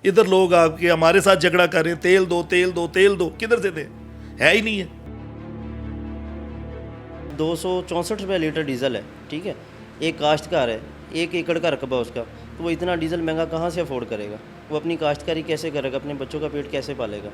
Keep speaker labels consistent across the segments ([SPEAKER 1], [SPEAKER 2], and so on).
[SPEAKER 1] इधर लोग आपके हमारे साथ झगड़ा कर रहे हैं, तेल दो तेल दो तेल दो, किधर से दें? है ही नहीं है।
[SPEAKER 2] 264 रुपये लीटर डीजल है, ठीक है। एक काश्तकार है, 1 एकड़ का रकबा उसका, तो वो इतना डीजल महंगा कहाँ से अफोर्ड करेगा? वो अपनी काश्तकारी कैसे करेगा? अपने बच्चों का पेट कैसे पालेगा?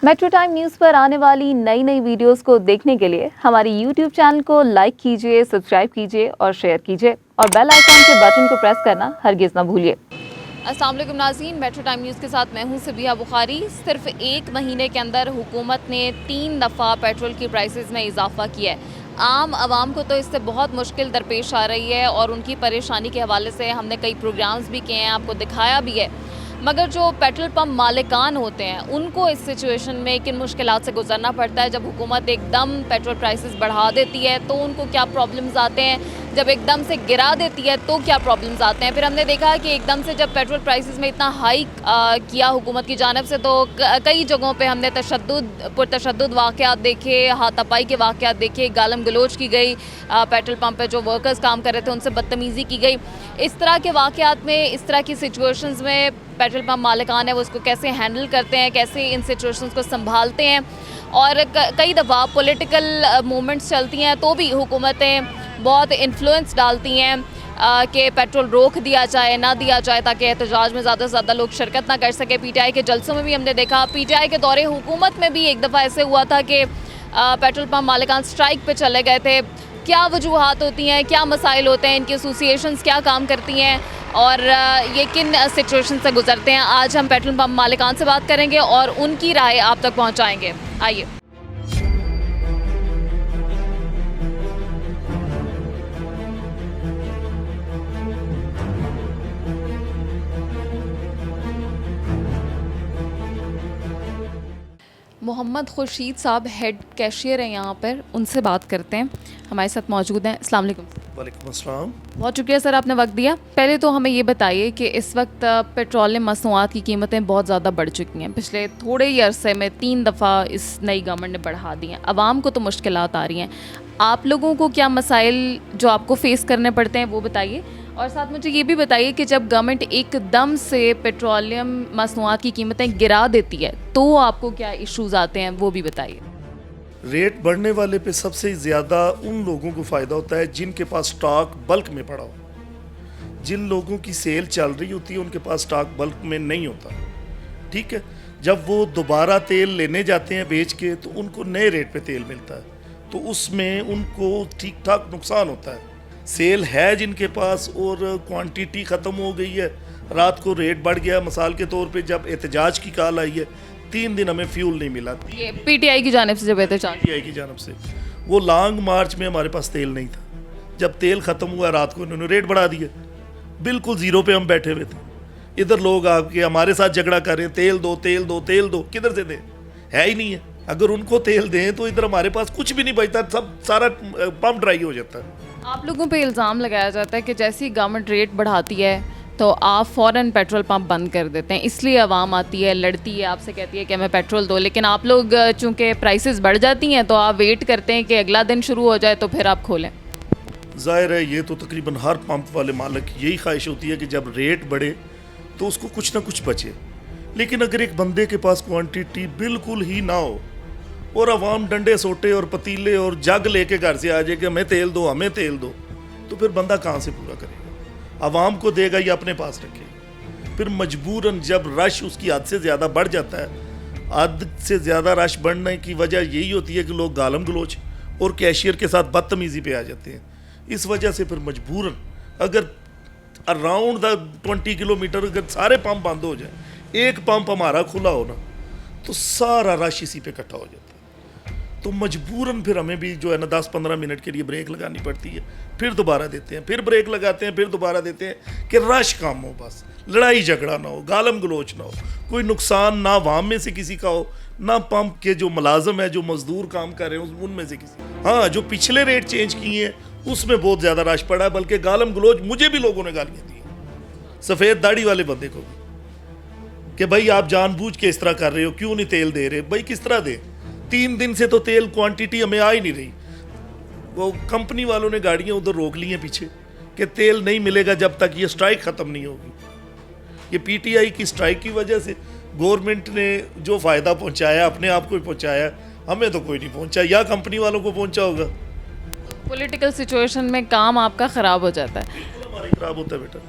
[SPEAKER 3] मेट्रो टाइम न्यूज़ पर आने वाली नई नई वीडियोस को देखने के लिए हमारी यूट्यूब चैनल को लाइक कीजिए, सब्सक्राइब कीजिए और शेयर कीजिए और बेल आइकॉन के बटन को प्रेस करना हरगिज़ ना भूलिए। अस्सलाम वालेकुम नाज़रीन, मेट्रो टाइम न्यूज़ के साथ मैं हूं सबिहा बुखारी। सिर्फ 1 महीने के अंदर हुकूमत ने 3 दफ़ा पेट्रोल की प्राइसेस में इजाफा किया है। आम आवाम को तो इससे बहुत मुश्किल दरपेश आ रही है और उनकी परेशानी के हवाले से हमने कई प्रोग्राम्स भी किए हैं, आपको दिखाया भी है। मगर जो पेट्रोल पंप मालिकान होते हैं उनको इस सिचुएशन में किन मुश्किलात से गुजरना पड़ता है। जब हुकूमत एकदम पेट्रोल प्राइसेस बढ़ा देती है तो उनको क्या प्रॉब्लम्स आते हैं, जब एकदम से गिरा देती है तो क्या प्रॉब्लम्स आते हैं। फिर हमने देखा कि एकदम से जब पेट्रोल प्राइसेस में इतना हाइक किया हुकूमत की जानिब से तो कई जगहों पे हमने पुरतशद्दुद वाक़यात देखे, हाथापाई के वाक़यात देखे, गालम गलोच की गई, पेट्रोल पंप पे जो वर्कर्स काम कर रहे थे उनसे बदतमीज़ी की गई। इस तरह के वाक़यात में, इस तरह की सिचुएशंस में पेट्रोल पंप मालिकान है वो उसको कैसे हैंडल करते हैं, कैसे इन सिचुएशंस को संभालते हैं। और कई दफ़ा पॉलिटिकल मूवमेंट्स चलती हैं तो भी हुकूमतें बहुत इन्फ्लुएंस डालती हैं कि पेट्रोल रोक दिया जाए, ना दिया जाए, ताकि एहतजाज में ज़्यादा से ज़्यादा लोग शिरकत ना कर सके। PTI के जलसों में भी हमने देखा, PTI के दौरे हुकूमत में भी एक दफ़ा ऐसे हुआ था कि पेट्रोल पंप मालिकान स्ट्राइक पे चले गए थे। क्या वजूहात होती हैं, क्या मसाइल होते हैं, इनकी एसोसिएशंस क्या काम करती हैं और ये किन सिचुएशन से गुजरते हैं, आज हम पेट्रोल पंप मालिकान से बात करेंगे और उनकी राय आप तक पहुंचाएंगे। आइए। मोहम्मद खुर्शीद साहब हेड कैशियर हैं यहाँ पर, उनसे बात करते हैं। हमारे साथ मौजूद हैं। अस्सलाम वालेकुम।
[SPEAKER 1] वालेकुम अस्सलाम।
[SPEAKER 3] बहुत शुक्रिया सर, आपने वक्त दिया। पहले तो हमें ये बताइए कि इस वक्त पेट्रोलियम मसनूआत की कीमतें बहुत ज़्यादा बढ़ चुकी हैं। पिछले थोड़े ही अरसे में 3 दफ़ा इस नई गवर्नमेंट ने बढ़ा दी हैं। आवाम को तो मुश्किलात आ रही हैं, आप लोगों को क्या मसाइल जो आपको फ़ेस करने पड़ते हैं वो बताइए। और साथ मुझे ये भी बताइए कि जब गवर्नमेंट एकदम से पेट्रोलियम मसनूआत की कीमतें गिरा देती है तो आपको क्या इश्यूज़ आते हैं वो भी बताइए।
[SPEAKER 1] रेट बढ़ने वाले पे सबसे ज़्यादा उन लोगों को फ़ायदा होता है जिनके पास स्टॉक बल्क में पड़ा हो। जिन लोगों की सेल चल रही होती है उनके पास स्टॉक बल्क में नहीं होता, ठीक है। जब वो दोबारा तेल लेने जाते हैं बेच के तो उनको नए रेट पे तेल मिलता है, तो उसमें उनको ठीक ठाक नुकसान होता है। सेल है जिनके पास और क्वांटिटी ख़त्म हो गई है, रात को रेट बढ़ गया। मिसाल के तौर पे जब एहतजाज की कॉल आई है, 3 दिन हमें फ्यूल नहीं मिला।
[SPEAKER 3] ये PTI की जानिब से जब
[SPEAKER 1] PTI की जानिब से वो लॉन्ग मार्च में हमारे पास तेल नहीं था। जब तेल ख़त्म हुआ रात को इन्होंने रेट बढ़ा दिया, बिल्कुल ज़ीरो पे हम बैठे हुए थे। इधर लोग आके हमारे साथ झगड़ा कर रहे हैं, तेल दो तेल दो तेल दो, किधर से दें? है ही नहीं है। अगर उनको तेल दें तो इधर हमारे पास कुछ भी नहीं बचता, सब सारा पंप ड्राई हो जाता है।
[SPEAKER 3] आप लोगों पे इल्ज़ाम लगाया जाता है कि जैसे ही गवर्नमेंट रेट बढ़ाती है तो आप फ़ौरन पेट्रोल पंप बंद कर देते हैं, इसलिए आवाम आती है, लड़ती है, आपसे कहती है कि हमें पेट्रोल दो। लेकिन आप लोग चूँकि प्राइसेस बढ़ जाती हैं तो आप वेट करते हैं कि अगला दिन शुरू हो जाए तो फिर आप खोलें।
[SPEAKER 1] ज़ाहिर है ये तो तकरीबन हर पंप वाले मालिक की यही ख्वाहिश होती है कि जब रेट बढ़े तो उसको कुछ ना कुछ बचे। लेकिन अगर एक बंदे के पास क्वांटिटी बिल्कुल ही ना हो और अवाम डंडे सोटे और पतीले और जग लेके घर से आ जाए कि हमें तेल दो हमें तेल दो, तो फिर बंदा कहाँ से पूरा करेगा? आवाम को देगा या अपने पास रखेगा? फिर मजबूरन जब रश उसकी हद से ज़्यादा बढ़ जाता है, हद से ज़्यादा रश बढ़ने की वजह यही होती है कि लोग गालम गलोच और कैशियर के साथ बदतमीज़ी पे आ जाते हैं। इस वजह से फिर मजबूरन अगर अराउंड द 20 किलोमीटर अगर सारे पंप बंद हो जाए, एक पंप हमारा खुला हो ना, तो सारा रश इसी पे इकट्ठा हो जाता है। तो मजबूरन फिर हमें भी जो है ना 10-15 मिनट के लिए ब्रेक लगानी पड़ती है, फिर दोबारा देते हैं, फिर ब्रेक लगाते हैं, फिर दोबारा देते हैं कि रश कम हो, बस लड़ाई झगड़ा ना हो, गालम गलोच ना हो, कोई नुकसान ना आवाम में से किसी का हो, ना पंप के जो मुलाजम है, जो मजदूर काम कर रहे हैं उनमें से किसी। हाँ, जो पिछले रेट चेंज किए हैं उसमें बहुत ज़्यादा रश पड़ा है, बल्कि गालम गलोच मुझे भी लोगों ने गालियाँ दी, सफ़ेद दाढ़ी वाले बंदे को भी, कि भाई आप जानबूझ के इस तरह कर रहे हो, क्यों नहीं तेल दे रहे। भाई किस तरह दे, 3 दिन से तो तेल क्वांटिटी हमें आ ही नहीं रही। वो कंपनी वालों ने गाड़ियाँ उधर रोक ली हैं पीछे कि तेल नहीं मिलेगा जब तक ये स्ट्राइक ख़त्म नहीं होगी। ये पीटीआई की स्ट्राइक की वजह से गवर्नमेंट ने जो फ़ायदा पहुंचाया अपने आप को ही पहुंचाया, हमें तो कोई नहीं पहुंचा, या कंपनी वालों को पहुंचा होगा।
[SPEAKER 4] पॉलिटिकल सिचुएशन में काम आपका ख़राब हो जाता है।
[SPEAKER 1] बिल्कुल हमारा ही ख़राब होता है बेटा,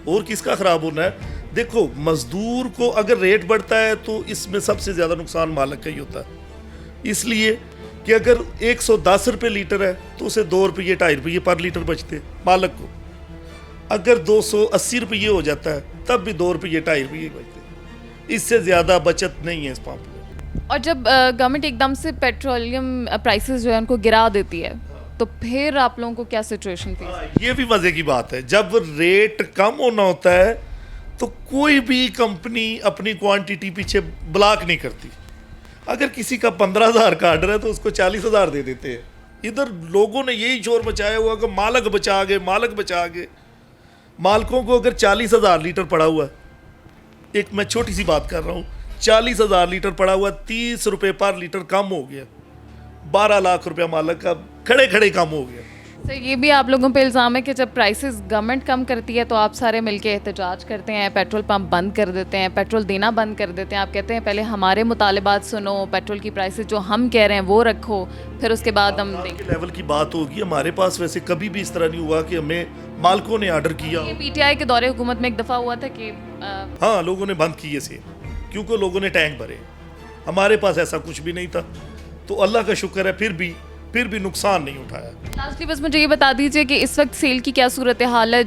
[SPEAKER 1] और किसका ख़राब होना है। देखो मज़दूर को अगर रेट बढ़ता है तो इसमें सबसे ज़्यादा नुकसान मालिक का ही होता है, इसलिए कि अगर 110 रुपये लीटर है तो उसे 2 रुपये 2.5 रुपये पर लीटर बचते मालिक को। अगर 280 रुपये हो जाता है तब भी 2 रुपये 2.5 रुपये बचते, इससे ज़्यादा बचत नहीं है इस पंप में।
[SPEAKER 4] और जब गवर्नमेंट एकदम से पेट्रोलियम प्राइसेस जो है उनको गिरा देती है तो फिर आप लोगों को क्या सिचुएशन थी?
[SPEAKER 1] ये भी मज़े की बात है, जब रेट कम होना होता है तो कोई भी कंपनी अपनी क्वांटिटी पीछे ब्लॉक नहीं करती। अगर किसी का 15,000 का ऑर्डर है तो उसको 40,000 दे देते हैं। इधर लोगों ने यही शोर मचाया हुआ कि मालिक बचा गए, मालिक बचा गए। मालिकों को अगर 40,000 लीटर पड़ा हुआ है, एक मैं छोटी सी बात कर रहा हूँ, 40,000 लीटर पड़ा हुआ, 30 रुपये पर लीटर कम हो गया, 12 लाख रुपया मालिक का खड़े खड़े कम हो गया।
[SPEAKER 4] सर ये भी आप लोगों पे इल्ज़ाम है कि जब प्राइसेस गवर्नमेंट कम करती है तो आप सारे मिलके एहतजाज करते हैं, पेट्रोल पंप बंद कर देते हैं, पेट्रोल देना बंद कर देते हैं। आप कहते हैं पहले हमारे मुतालिबात सुनो, पेट्रोल की प्राइसेस जो हम कह रहे हैं वो रखो, फिर उसके बाद हम देंगे।
[SPEAKER 1] लेवल की बात होगी। हमारे पास वैसे कभी भी इस तरह नहीं हुआ कि हमें मालिकों ने ऑर्डर किया।
[SPEAKER 4] ये पीटीआई के दौरे हुकूमत में एक दफ़ा हुआ था कि
[SPEAKER 1] हाँ, लोगों ने बंद किए से, क्योंकि लोगों ने टैंक भरे। हमारे पास ऐसा कुछ भी नहीं था, तो अल्लाह का शुक्र है फिर भी नुकसान नहीं उठाया।
[SPEAKER 4] लास्टली बस मुझे ये बता दीजिए कि इस वक्त सेल की क्या सूरत हाल है?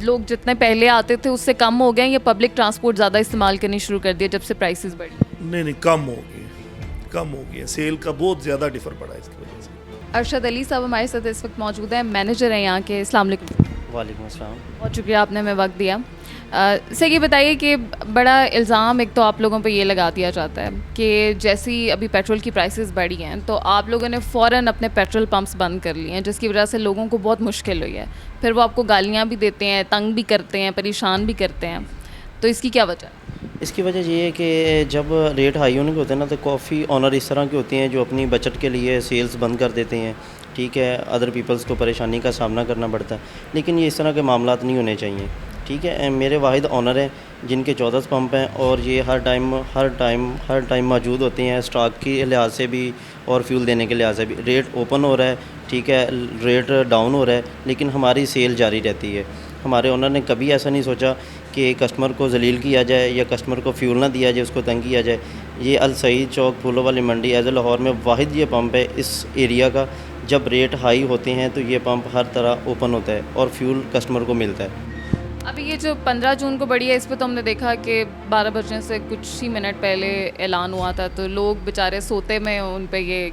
[SPEAKER 4] लोग जितने पहले आते थे उससे कम हो गए या पब्लिक ट्रांसपोर्ट ज़्यादा इस्तेमाल करनी शुरू कर दिया जब से प्राइसेस बढ़ी?
[SPEAKER 1] नहीं, कम हो गई। सेल का बहुत ज़्यादा डिफर पड़ा है इसकी वजह से।
[SPEAKER 4] अरशद अली साहब हमारे साथ इस वक्त मौजूद हैं, मैनेजर हैं यहाँ के। अस्सलाम वालेकुम।
[SPEAKER 2] वालेकुम अस्सलाम।
[SPEAKER 4] बहुत शुक्रिया आपने हमें वक्त दिया। सर ये बताइए कि बड़ा इल्ज़ाम एक तो आप लोगों पे ये लगा दिया जाता है कि जैसी अभी पेट्रोल की प्राइसेस बढ़ी हैं तो आप लोगों ने फ़ौरन अपने पेट्रोल पंप्स बंद कर लिए हैं, जिसकी वजह से लोगों को बहुत मुश्किल हुई है। फिर वो आपको गालियाँ भी देते हैं, तंग भी करते हैं, परेशान भी करते हैं, तो इसकी क्या वजह है?
[SPEAKER 2] इसकी वजह ये है कि जब रेट हाई होने के होते हैं ना तो काफ़ी ऑनर इस तरह के होते हैं जो अपनी बचत के लिए सेल्स बंद कर देते हैं। ठीक है, अदर पीपल्स को परेशानी का सामना करना पड़ता है, लेकिन ये इस तरह के मामलात नहीं होने चाहिए। ठीक है, मेरे वाहिद ऑनर हैं जिनके 14 पंप हैं और ये हर टाइम मौजूद होते हैं, स्टॉक के लिहाज से भी और फ्यूल देने के लिहाज से भी। रेट ओपन हो रहा है, ठीक है, रेट डाउन हो रहा है, लेकिन हमारी सेल जारी रहती है। हमारे ओनर ने कभी ऐसा नहीं सोचा कि कस्टमर को जलील किया जाए या कस्टमर को फ्यूल ना दिया जाए, उसको तंग किया जाए। ये अल सईद चौक फूलों वाली मंडी एज लाहौर में वाहिद ये पंप है इस एरिया का। जब रेट हाई होते हैं तो ये पंप हर तरह ओपन होता है और फ्यूल कस्टमर को मिलता है।
[SPEAKER 4] अभी ये जो 15 जून को बढ़ी है, इस पर तो हमने देखा कि 12 बजने से कुछ ही मिनट पहले ऐलान हुआ था, तो लोग बेचारे सोते में उन पे ये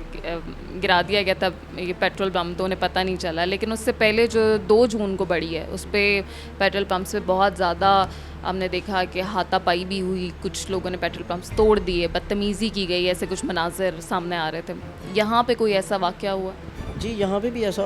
[SPEAKER 4] गिरा दिया गया था ये पेट्रोल पम्प, तो उन्हें पता नहीं चला। लेकिन उससे पहले जो 2 जून को बढ़ी है उस पर पेट्रोल पम्प से बहुत ज़्यादा हमने देखा कि हाथापाई भी हुई, कुछ लोगों ने पेट्रोल पम्प्स तोड़ दिए, बदतमीज़ी की गई, ऐसे कुछ मनाज़र सामने आ रहे थे। यहाँ पे कोई ऐसा वाक़या हुआ?
[SPEAKER 2] जी, यहाँ पे भी ऐसा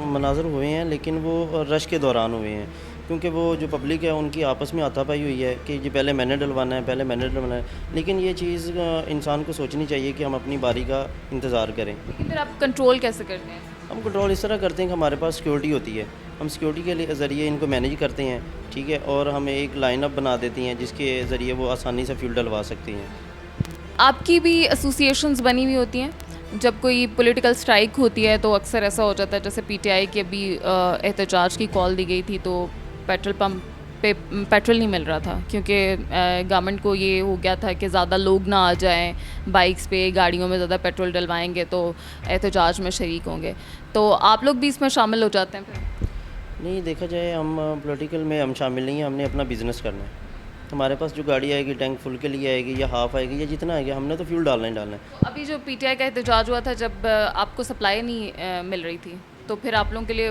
[SPEAKER 2] मनाज़र हुए हैं, लेकिन वो रश के दौरान हुए हैं, क्योंकि वो जो पब्लिक है उनकी आपस में हाथापाई हुई है कि जी पहले मैंने डलवाना है। लेकिन ये चीज़ इंसान को सोचनी चाहिए कि हम अपनी बारी का इंतज़ार करें।
[SPEAKER 4] लेकिन फिर आप कंट्रोल कैसे करते हैं?
[SPEAKER 2] हम कंट्रोल इस तरह करते हैं कि हमारे पास सिक्योरिटी होती है, हम सिक्योरिटी के लिए ज़रिए इनको मैनेज करते हैं। ठीक है, और हमें एक लाइन अप बना देती हैं जिसके ज़रिए वो आसानी से फ्यूल डलवा सकती हैं।
[SPEAKER 4] आपकी भी एसोसिएशंस बनी हुई होती हैं? जब कोई पॉलिटिकल स्ट्राइक होती है तो अक्सर ऐसा हो जाता है, जैसे पीटीआई की अभी एहतजाज की कॉल दी गई थी तो पेट्रोल पंप पे पेट्रोल नहीं मिल रहा था, क्योंकि गवर्नमेंट को ये हो गया था कि ज़्यादा लोग ना आ जाएं, बाइक्स पे गाड़ियों में ज़्यादा पेट्रोल डलवाएंगे तो एहतजाज में शरीक होंगे। तो आप लोग भी इसमें शामिल हो जाते हैं? फिर
[SPEAKER 2] नहीं, देखा जाए हम पॉलिटिकल में हम शामिल नहीं हैं, हमने अपना बिज़नेस करना है। हमारे पास जो गाड़ी आएगी टैंक फुल के लिए आएगी या हाफ़ आएगी या जितना आएगा, हमने तो फ्यूल डालना ही डालना है।
[SPEAKER 4] तो अभी जो पीटीआई का एहतजाज हुआ था, जब आपको सप्लाई नहीं मिल रही थी, तो फिर आप लोगों के लिए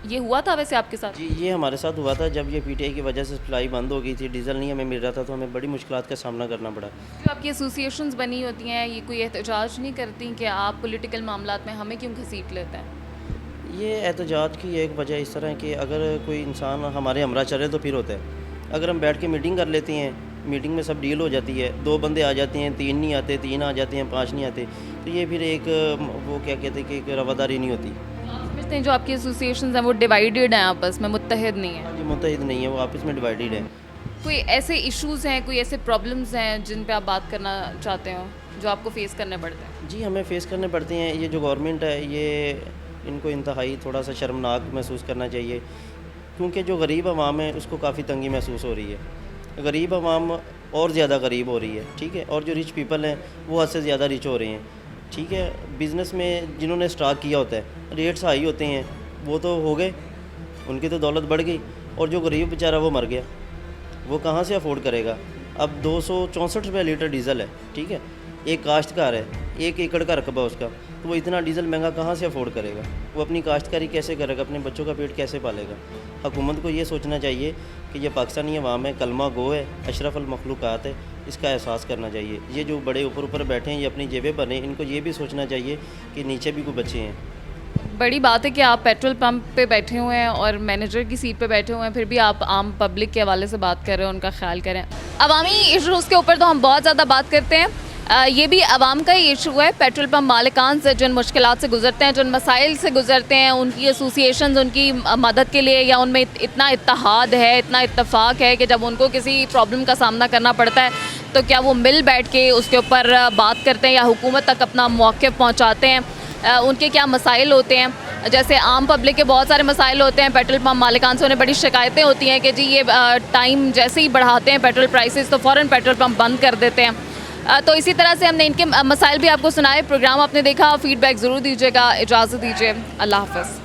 [SPEAKER 4] ये हुआ था वैसे आपके साथ?
[SPEAKER 2] जी, ये हमारे साथ हुआ था जब ये पीटीआई की वजह से सप्लाई बंद हो गई थी, डीजल नहीं हमें मिल रहा था, तो हमें बड़ी मुश्किलात का सामना करना पड़ा।
[SPEAKER 4] जो आपकी एसोसिएशंस बनी होती हैं, ये कोई एहतजाज नहीं करती कि आप पॉलिटिकल मामलात में हमें क्यों घसीट लेते हैं?
[SPEAKER 2] ये एहतजाज की एक वजह इस तरह है कि अगर कोई इंसान हमारे हमरा चले तो फिर होता है। अगर हम बैठ के मीटिंग कर लेते हैं, मीटिंग में सब डील हो जाती है, 2 बंदे आ जाते हैं, 3 नहीं आते, 3 आ जाते हैं, 5 नहीं आते, तो ये फिर एक वो क्या कहते हैं कि एक रवादारी नहीं होती।
[SPEAKER 4] आप समझते हैं जो आपकी एसोसिएशंस हैं वो डिवाइडेड हैं, आपस में मुत्तहिद नहीं है?
[SPEAKER 2] जो मुतहिद नहीं है वो आपस में डिवाइडेड है।
[SPEAKER 4] कोई ऐसे इश्यूज़ हैं, कोई ऐसे प्रॉब्लम्स हैं जिन पे आप बात करना चाहते हो जो आपको फेस करने पड़ते हैं?
[SPEAKER 2] जी, हमें फ़ेस करने पड़ते हैं। ये जो गवर्नमेंट है ये इनको इंतहाई थोड़ा सा शर्मनाक महसूस करना चाहिए, क्योंकि जो गरीब आवाम है उसको काफ़ी तंगी महसूस हो रही है। गरीब आवाम और ज़्यादा गरीब हो रही है, ठीक है, और जो रिच पीपल हैं वो हद से ज़्यादा रिच हो रहे हैं, ठीक है। बिज़नेस में जिन्होंने स्टार्ट किया होता है, रेट्स हाई होते हैं, वो तो हो गए, उनकी तो दौलत बढ़ गई, और जो गरीब बेचारा वो मर गया, वो कहाँ से अफोर्ड करेगा। अब 264 रुपये लीटर डीज़ल है, ठीक है, एक काश्तकार है, 1 एकड़ का रकबा उसका, तो वो इतना डीज़ल महंगा कहाँ से अफोर्ड करेगा। वो अपनी काश्तकारी कैसे करेगा, अपने बच्चों का पेट कैसे पालेगा। हुकूमत को ये सोचना चाहिए कि ये पाकिस्तानी अवाम है, कलमा गो है, अशरफ अल मखलूक़ात है, इसका एहसास करना चाहिए। ये जो बड़े ऊपर बैठे हैं ये अपनी जेबें बने, इनको ये भी सोचना चाहिए कि नीचे भी कोई बच्चे हैं।
[SPEAKER 4] बड़ी बात है कि आप पेट्रोल पंप पे बैठे हुए हैं और मैनेजर की सीट पे बैठे हुए हैं, फिर भी आप आम पब्लिक के हवाले से बात कर रहे हैं, उनका ख्याल करें। अवामी इशूज़ के ऊपर तो हम बहुत ज़्यादा बात करते हैं, ये भी आवाम का ही इशू है। पेट्रोल पंप मालिकान से जिन मुश्किलात से गुजरते हैं, जिन मसाइल से गुजरते हैं, उनकी एसोसिएशंस उनकी मदद के लिए या उनमें इतना इत्तेहाद है, इतना इत्तेफाक है कि जब उनको किसी प्रॉब्लम का सामना करना पड़ता है तो क्या वो मिल बैठ के उसके ऊपर बात करते हैं या हुकूमत तक अपना मौक़िफ़ पहुँचाते हैं। उनके क्या मसाइल होते हैं, जैसे आम पब्लिक के बहुत सारे मसाइल होते हैं, पेट्रोल पंप मालिकान से उन्हें बड़ी शिकायतें होती हैं कि जी ये टाइम जैसे ही बढ़ाते हैं पेट्रोल प्राइसेस तो फ़ौरन पेट्रोल पंप बंद कर देते हैं। तो इसी तरह से हमने इनके मसाइल भी आपको सुनाए। प्रोग्राम आपने देखा, फ़ीडबैक ज़रूर दीजिएगा। इजाज़त दीजिए, अल्लाह हाफ़िज़।